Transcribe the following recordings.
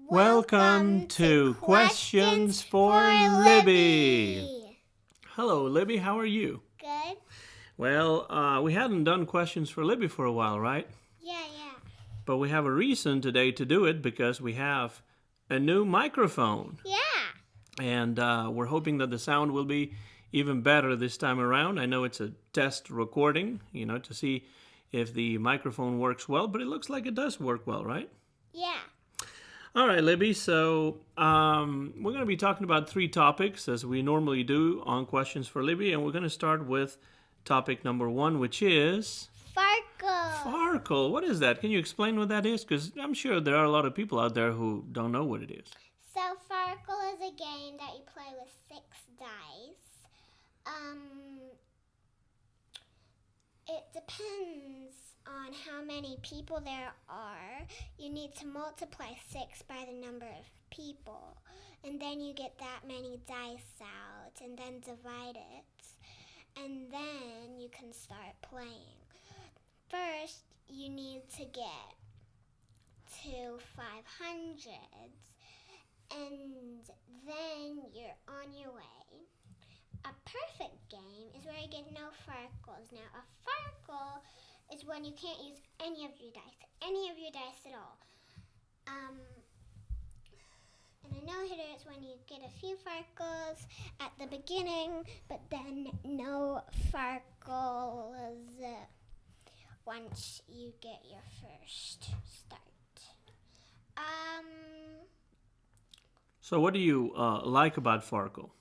Welcome to Questions for Libby. Hello, Libby. How are you? Good. Well, we hadn't done Questions for Libby for a while, right? Yeah. But we have a reason today to do it because we have a new microphone. Yeah. And we're hoping that the sound will be even better this time around. I know it's a test recording, to see if the microphone works well, but it looks like it does work well, right? Yeah. All right, Libby, so we're going to be talking about 3 topics as we normally do on Questions for Libby, and we're going to start with topic number 1, which is... Farkle. Farkle. What is that? Can you explain what that is? Because I'm sure there are a lot of people out there who don't know what it is. So Farkle is a game that you play with 6 dice. It depends on how many people there are. You need to multiply 6 by the number of people, and then you get that many dice out, and then divide it, and then you can start playing. First, you need to get to 500s, and then you're on your way. A perfect game is where you get no Farkles. Now, a Farkle is when you can't use any of your dice at all. And a no-hitter is when you get a few Farkles at the beginning, but then no Farkles once you get your first start. So what do you like about Farkle?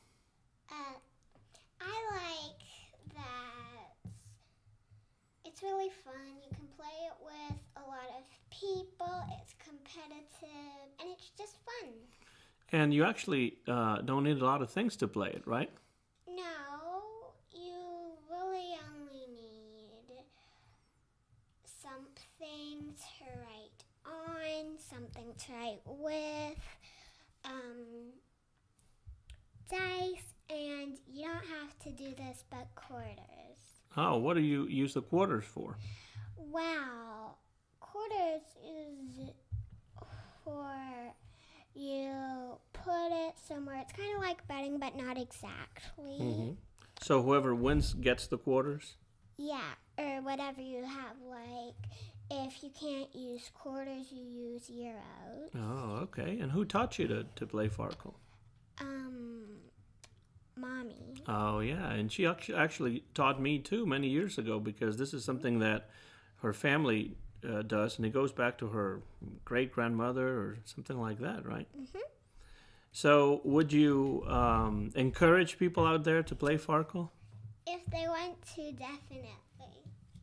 I like that it's really fun. You can play it with a lot of people. It's competitive, and it's just fun. And you actually don't need a lot of things to play it, right? No, you really only need something to write on, something to write with, dice, and you don't have to do this but quarters. Oh, what do you use the quarters for? Wow, quarters is for you put it somewhere. It's kind of like betting, but not exactly. Mm-hmm. So whoever wins gets the quarters? Yeah, or whatever you have. Like, if you can't use quarters, you use euros. Oh, okay. And who taught you to play Farkle? Mommy. Oh, yeah. And she actually taught me, too, many years ago, because this is something that her family does, and it goes back to her great-grandmother or something like that, right? Mm-hmm. So would you encourage people out there to play Farkle? If they want to, definitely.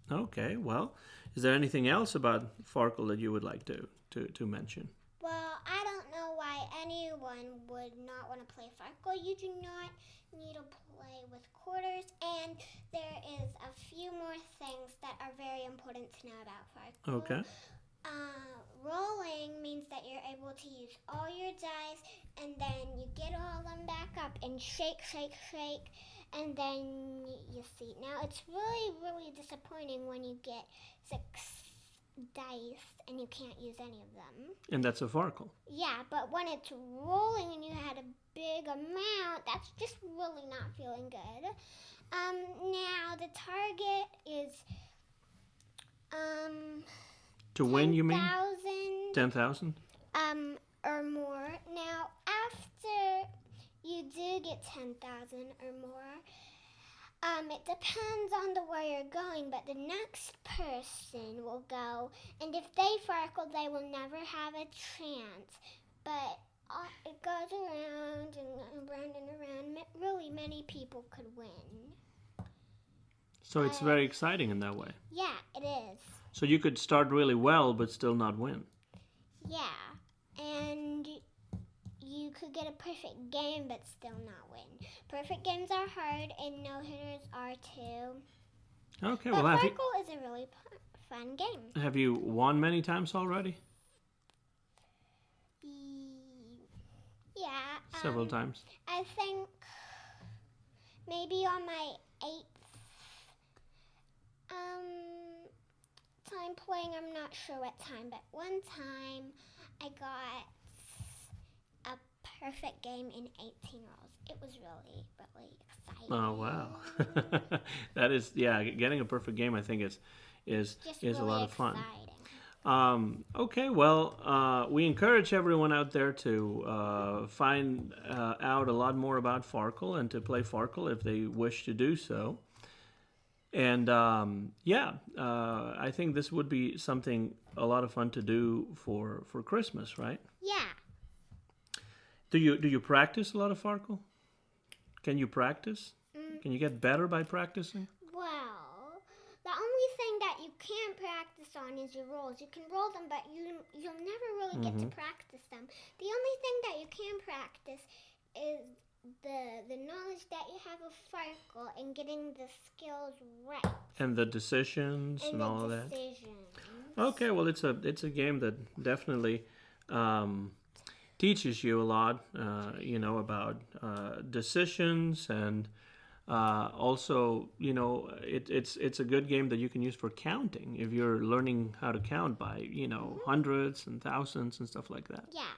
Okay, well, is there anything else about Farkle that you would like to mention? Well, I don't know why anyone would not want to play Farkle. You do not need to play with quarters, and there is a few more things that are very important to know about Farkle. Okay. Rolling means that you're able to use all your dice, and then you get all of them back up and shake, and then you see. Now, it's really, really disappointing when you get 6 dice and you can't use any of them. And that's a Farkle. Yeah, but when it's rolling and you had a big amount, that's just really not feeling good. Now the target is to win, you mean? 10,000. 10,000? Or more. Now after you do get 10,000 or more, it depends on the way you're going, but the next person will go, and if they Farkle, they will never have a chance. But it goes around and around and around. Really, many people could win. So it's very exciting in that way. Yeah, it is. So you could start really well, but still not win. Yeah, and you could get a perfect game but still not win. Perfect games are hard, and no-hitters are too. Okay, but well, Farkle is a really fun game. Have you won many times already? Yeah. Several times. I think maybe on my 8th time playing, I'm not sure what time, but one time I got perfect game in 18 rolls. It was really, really exciting. Oh wow, that is getting a perfect game. I think is Just is a really lot of fun. exciting. Okay, well, we encourage everyone out there to find out a lot more about Farkle and to play Farkle if they wish to do so. And I think this would be something a lot of fun to do for Christmas, right? Yeah. Do you practice a lot of Farkle? Can you practice? Can you get better by practicing? Well, the only thing that you can practice on is your rolls. You can roll them, but you'll never really get to practice them. The only thing that you can practice is the knowledge that you have of Farkle and getting the skills right. And the decisions and all of that. Decisions. Okay, well, it's a game that definitely teaches you a lot, about decisions and also, it's a good game that you can use for counting if you're learning how to count by, hundreds and thousands and stuff like that. Yeah,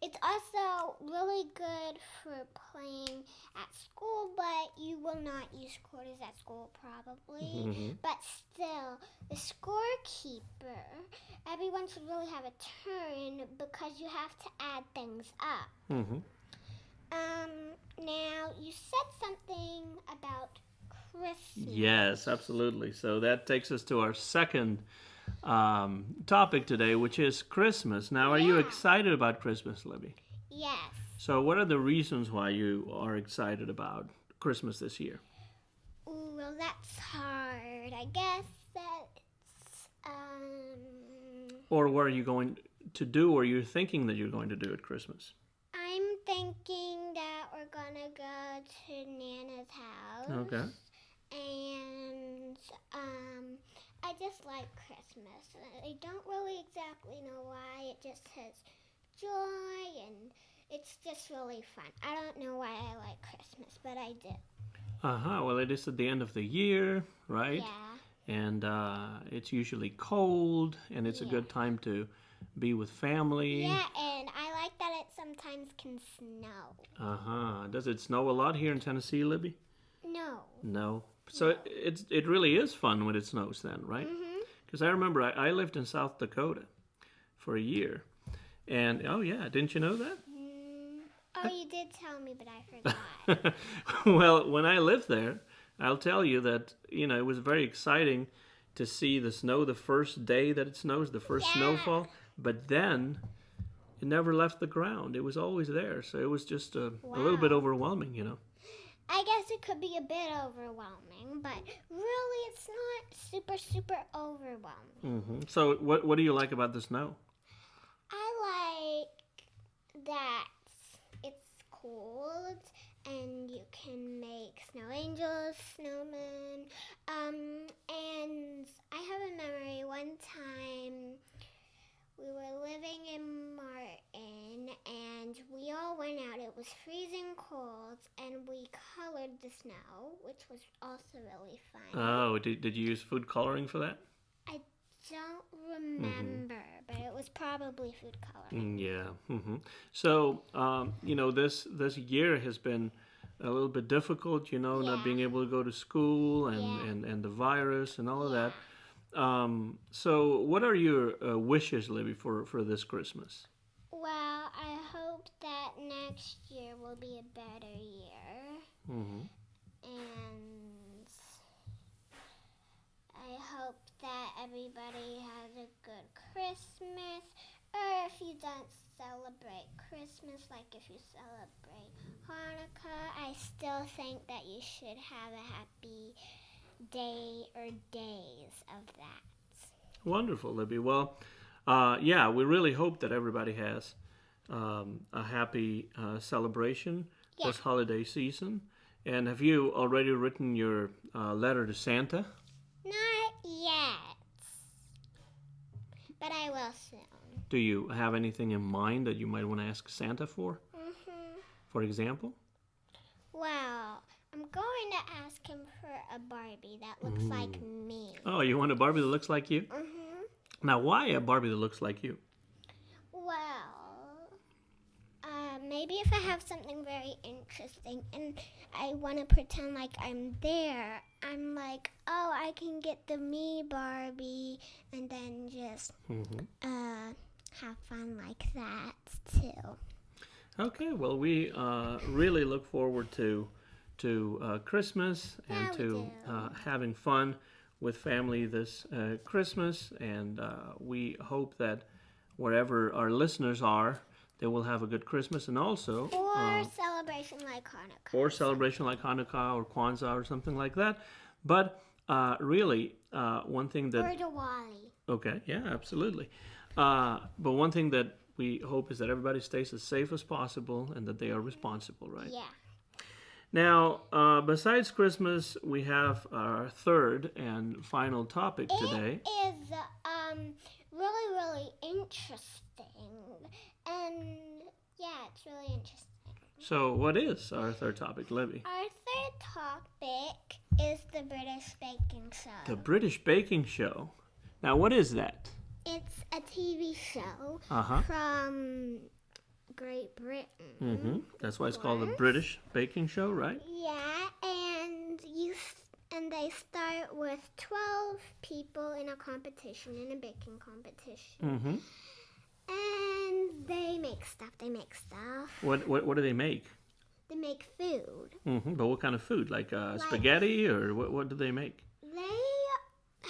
it's also really good for playing at school, but you will not use quarters at school probably. But still, the scorekeeper, everyone should really have a turn because you have to add things up. Now, you said something about Christmas. Yes, absolutely. So that takes us to our second topic today, which is Christmas. Now, are you excited about Christmas, Libby? Yes. So what are the reasons why you are excited about Christmas this year? Ooh, well, that's hard. I guess that's, Or what are you going to do, or you're thinking that you're going to do at Christmas? I'm thinking that we're gonna go to Nana's house. Okay. And I just like Christmas. I don't really exactly know why. It just has joy and it's just really fun. I don't know why I like Christmas, but I do. Well, it is at the end of the year, right? Yeah. And it's usually cold, and it's a good time to be with family. Yeah, and I like that it sometimes can snow. Does it snow a lot here in Tennessee, Libby? No. No. So it really is fun when it snows then, right? Because I remember I lived in South Dakota for a year. And, oh yeah, didn't you know that? Oh, you did tell me, but I forgot. Well, when I lived there, I'll tell you that, it was very exciting to see the snow the first day that it snows, the first snowfall. But then it never left the ground. It was always there. So it was just a little bit overwhelming, I guess it could be a bit overwhelming, but really it's not super overwhelming. So what do you like about the snow? I like that it's cold and you can make snow angels, snowmen. And I have a memory one time we were living in Martin and we all went out. It was freezing cold and we colored the snow, which was also really fun. Oh, did you use food coloring for that? I don't remember, but it was probably food coloring. So, this year has been a little bit difficult, not being able to go to school and the virus and all of that. So what are your wishes, Libby, for this Christmas? Well, I hope that next year will be a better year. And I hope that everybody has a good Christmas. Or if you don't celebrate Christmas, like if you celebrate Hanukkah, I still think that you should have a happy day or days of that. Wonderful, Libby. Well, we really hope that everybody has a happy celebration this holiday season. And have you already written your letter to Santa? Not yet, but I will soon. Do you have anything in mind that you might want to ask Santa for? For example? Well, I'm going to ask him for a Barbie that looks like me. Oh, you want a Barbie that looks like you? Now, why a Barbie that looks like you? Well, maybe if I have something very interesting and I want to pretend like I'm there, I'm like, oh, I can get the me Barbie and then just have fun like that too. Okay, well, we really look forward to Christmas and Yeah, we to do. having fun with family this Christmas, and we hope that wherever our listeners are, they will have a good Christmas, and also Or celebration like Hanukkah. or celebration like Hanukkah or Kwanzaa or something like that. But really, one thing that Or Diwali. okay, yeah, absolutely. But one thing that we hope is that everybody stays as safe as possible and that they are responsible, right? Yeah. Now, besides Christmas, we have our third and final topic today. It is really, really interesting. And yeah, it's really interesting. So, what is our third topic, Libby? Our third topic is the British baking show. The British Baking Show. Now, what is that? It's a TV show Uh-huh. from Great Britain. That's why it's called the British Baking Show, right? Yeah, and they start with 12 people in a competition, in a baking competition. And they make stuff. What do they make? They make food. But what kind of food? Like spaghetti, or what do they make? They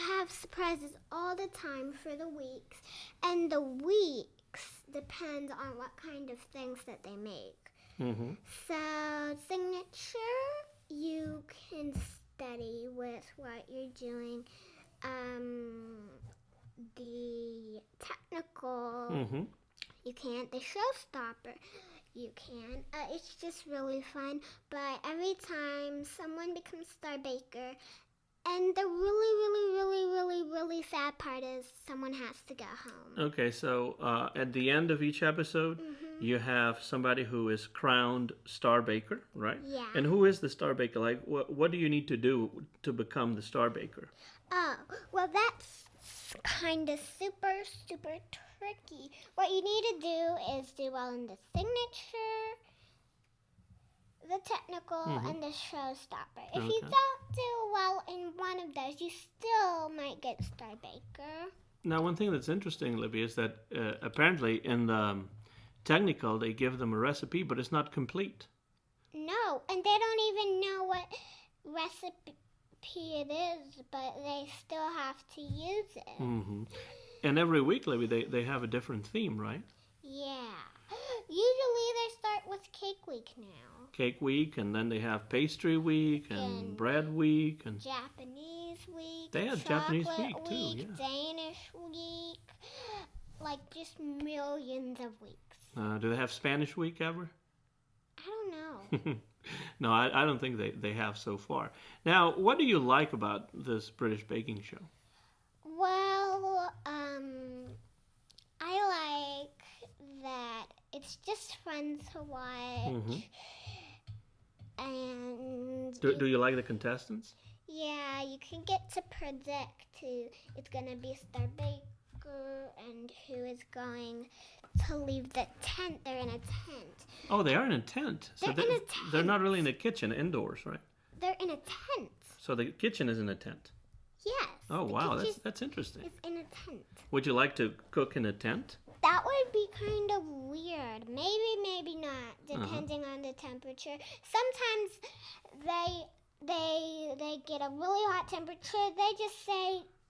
have surprises all the time for the weeks, and the weeks depend on what kind of things that they make. So signature, you can study with what you're doing. The technical, you can't. The showstopper, you can. It's just really fun. But every time someone becomes star baker, and the really, really, really, really, really sad part is someone has to go home. Okay, so at the end of each episode, you have somebody who is crowned Star Baker, right? Yeah. And who is the Star Baker? Like, what do you need to do to become the Star Baker? Oh, well, that's kind of super, super tricky. What you need to do is do well in the signature, the technical, and the showstopper. If you don't do well in one of those, you still might get Star Baker. Now, one thing that's interesting, Libby, is that apparently in the technical, they give them a recipe, but it's not complete. No, and they don't even know what recipe it is, but they still have to use it. And every week, Libby, they have a different theme, right? Yeah. Usually they start with Cake Week now. Cake Week, and then they have Pastry Week and Bread Week and Japanese Week. They have Chocolate Japanese Week too, yeah. Danish Week. Like just millions of weeks. Do they have Spanish Week ever? I don't know. No, I don't think they have so far. Now, what do you like about this British baking show? Well, I like that it's just fun to watch. And Do you like the contestants? yeah, you can get to predict who is going to be Star Baker and who is going to leave the tent. They're in a tent. Oh, they are in a tent. So They're in a tent. They're not really in a kitchen indoors, right? They're in a tent. So the kitchen is in a tent. Yes. Oh, the wow, kitchen that's interesting. is in a tent. Would you like to cook in a tent? That would be kind of weird. Maybe not, depending on the temperature. Sometimes they get a really hot temperature.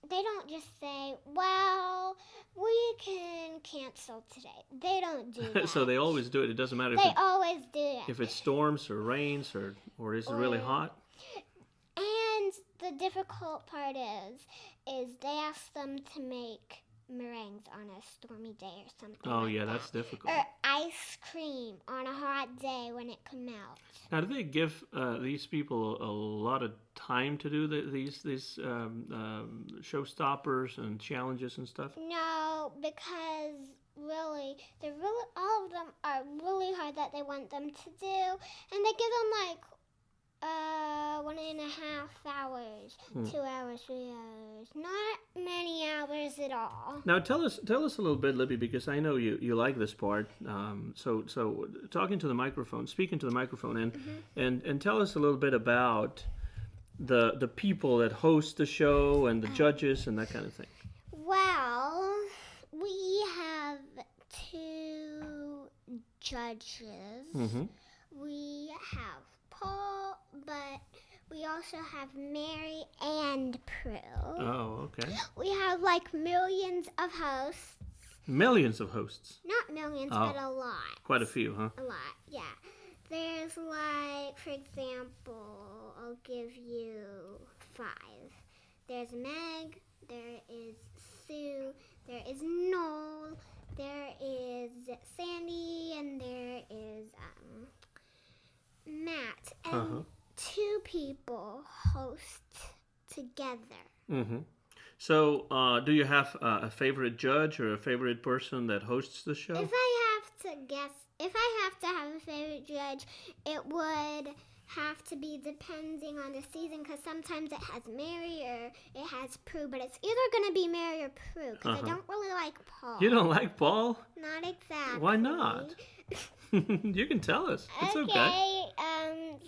They don't just say, well, we can cancel today. They don't do that. So they always do it. It doesn't matter They always do it. if it storms or rains or is it really hot. And the difficult part is they ask them to make meringues on a stormy day or something. Oh, like yeah, that. that's difficult. Or ice cream on a hot day when it can melt. Now, do they give these people a lot of time to do these showstoppers and challenges and stuff? No, because really, all of them are really hard that they want them to do, and they give them like 1.5 hours, 2 hours, 3 hours. Not many hours at all. Now tell us a little bit, Libby, because I know you like this part. So talking to the microphone, speaking to the microphone, and tell us a little bit about the people that host the show and the judges and that kind of thing. Well, we have 2 judges. Mm-hmm. We have Paul, but we also have Mary and Prue. Oh, okay. We have like millions of hosts. Millions of hosts. Not millions, but a lot. Quite a few, huh? A lot, yeah. There's like, for example, I'll give you 5. There's Meg, there is Sue, there is Noel, there is Sandy, and there is Matt. And 2 people host together. Mm-hmm. So, do you have a favorite judge or a favorite person that hosts the show? If I have to guess, if I have to have a favorite judge, it would have to be depending on the season, because sometimes it has Mary or it has Prue, but it's either going to be Mary or Prue, because I don't really like Paul. You don't like Paul? Not exactly. Why not? You can tell us. It's okay.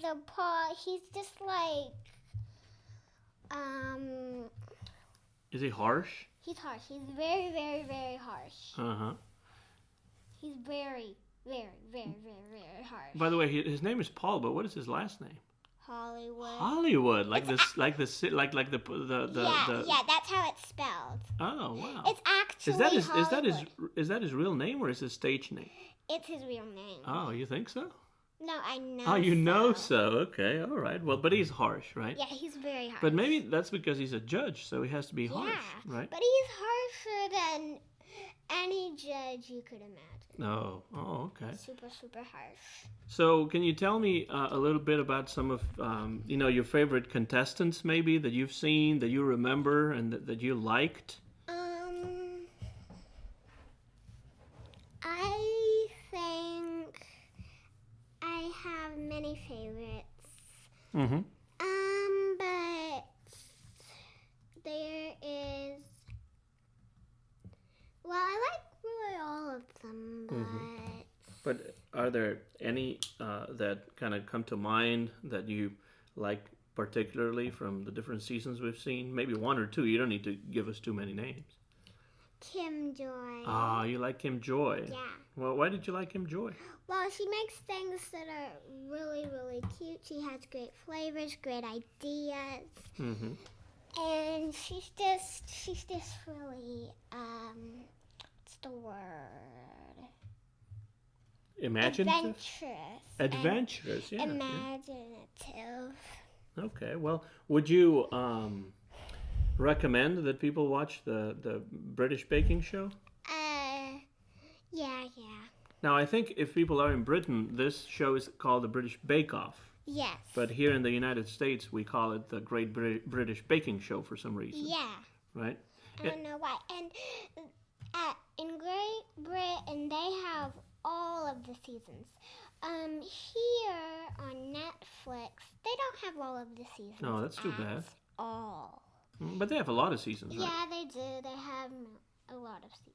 So Paul, he's just like, Is he harsh? he's harsh. He's very, very, very harsh. Uh-huh. He's very, very, very, very, very harsh. By the way, his name is Paul, but what is his last name? Hollywood. Hollywood, like It's this, like the Yeah, that's how it's spelled. Oh wow! It's actually is that his real name or is his stage name? It's his real name. Oh, you think so? No, I know. Oh, you know so. Okay, all right. Well, but he's harsh, right? Yeah, he's very harsh. But maybe that's because he's a judge, so he has to be harsh, right? But he's harsher than any judge you could imagine. Oh, okay. Super, super harsh. So, can you tell me a little bit about some of your favorite contestants, maybe that you've seen, that you remember, and that you liked? I think I have many favorites. Mm-hmm. But there is. Well, I like really all of them, but. But are there any that kind of come to mind that you like particularly from the different seasons we've seen? Maybe 1 or 2. You don't need to give us too many names. Kim Joy. Ah, you like Kim Joy. Yeah. Well, why did you like Kim Joy? Well, she makes things that are really, really cute. She has great flavors, great ideas. Mm-hmm. And she's just really, what's the word? Imaginative? Adventurous. Adventurous, yeah. Imaginative. Okay, well, would you recommend that people watch the British baking show? Yeah. Now, I think if people are in Britain, this show is called the British Bake Off. Yes. But here in the United States, we call it the Great British Baking Show for some reason. Yeah. Right? I don't know why. And in Great Britain, they have all of the seasons. Here on Netflix, they don't have all of the seasons. Oh, that's too bad. All. But they have a lot of seasons, right? Yeah, they do. They have a lot of seasons.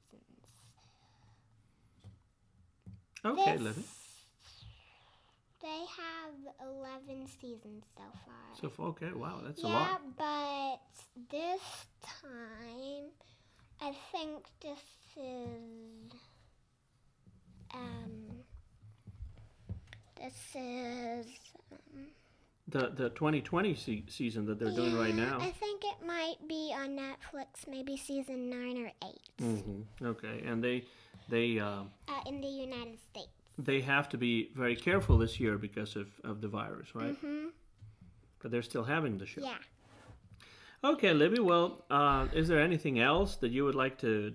Okay, Libby. They have 11 seasons so far. Okay, wow, that's a Yeah, lot. but this time, I think this is, The 2020 season that they're doing right now. I think it might be on Netflix, maybe season 9 or 8. Mm-hmm. Okay, and they in the United States. They have to be very careful this year because of the virus, right? Mm-hmm. But they're still having the show. Yeah. Okay, Libby. Well, is there anything else that you would like to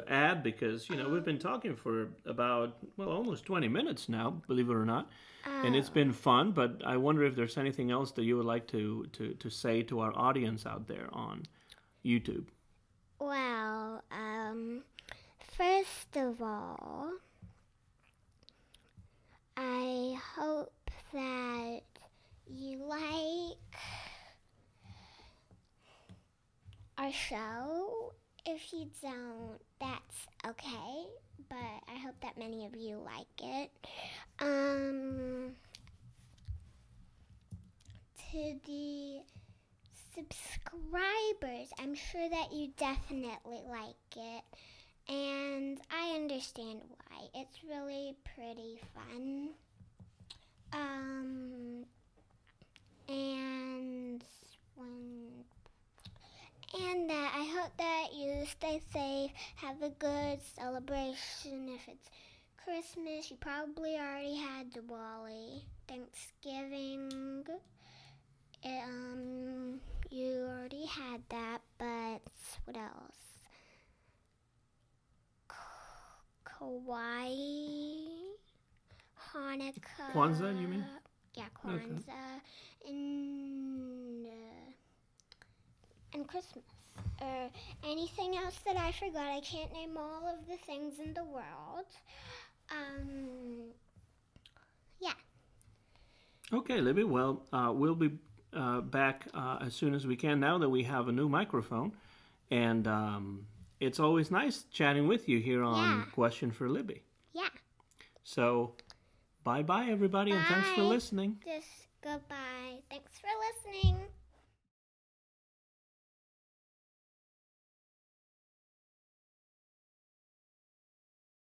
add? Because we've been talking for about almost 20 minutes now, believe it or not, and it's been fun. But I wonder if there's anything else that you would like to say to our audience out there on YouTube. Well, first of all, I hope that you like show. If you don't, that's okay. But I hope that many of you like it. To the subscribers, I'm sure that you definitely like it. And I understand why. It's really pretty fun. And that I hope that you stay safe, have a good celebration. If it's Christmas, you probably already had Diwali, Thanksgiving. You already had that, but what else? Kauai, Hanukkah. Kwanzaa, you mean? Yeah, Kwanzaa. Okay. And Christmas. Or anything else that I forgot. I can't name all of the things in the world. Yeah. Okay, Libby. Well, we'll be back as soon as we can now that we have a new microphone. And it's always nice chatting with you here on Question for Libby. Yeah. So, bye-bye, everybody, and thanks for listening. Just goodbye. Thanks for listening.